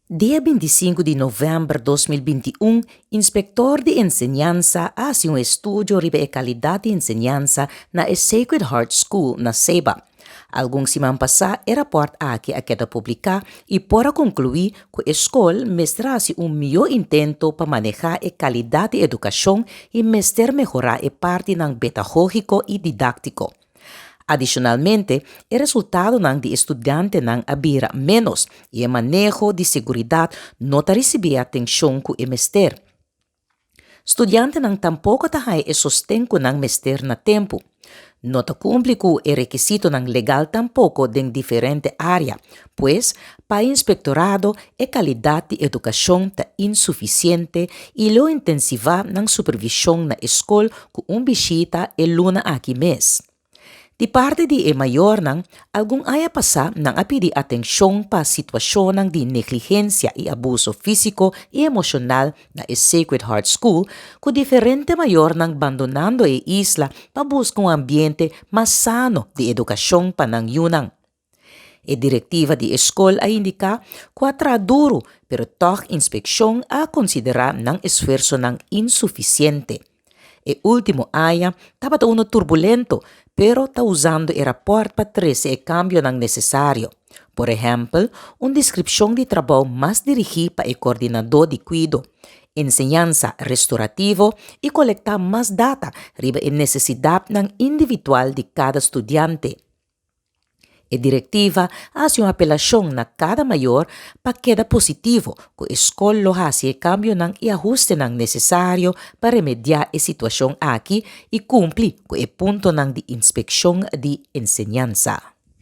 Dia 25 de novembro de 2021, inspector de enseñanza hace um estudo sobre a qualidade de enseñanza na Sacred Heart School na Ceiba. Alguns semanas passadas, o rapport aqui a queda publicar e para concluir que a escola mestrase melhor intento para manejar a qualidade de educação e mester melhorar a parte ng pedagógico e didático. Adicionalmente, o resultado ng de estudante ng abira menos e o manejo de seguridad não recebia atenção com o mester. Estudiante ng tampouco tahay e sostengo ng mester na tempo. Não cumpre com o requisito ng legal tampouco em diferente área, pois, para inspectorado, a qualidade de educação está insuficiente e lo intensiva ng supervisão na escola com visita e luna aqui mês. Di parte di mayor ng algung aya pasa nang apidi atensyon pa sitwasyon ng di neglihencia e abuso físico e emosyonal na Sacred Heart School ku diferente mayor ng abandonando isla pa busca un ambiente mas sano di edukasyon pa ng yunang. E direktiva di escola ay indika kwatra duro pero toch inspeksyon a konsidera ng esfuerzo ng insuficiente. E último aya, estava uno turbulento, pero está usando o rapport para trazer o cambio não necessário. Por exemplo, uma descrição de trabalho mais dirigida para o coordenador de cuido, enseñanza restaurativo e coletar mais data sobre a necessidade individual de cada estudante. A diretiva hace uma apelação na cada maior para queda positivo que a escola lo hace cambio e ajuste necessário para remediar a situação aqui e cumprir com o ponto de inspecção de enseñanza.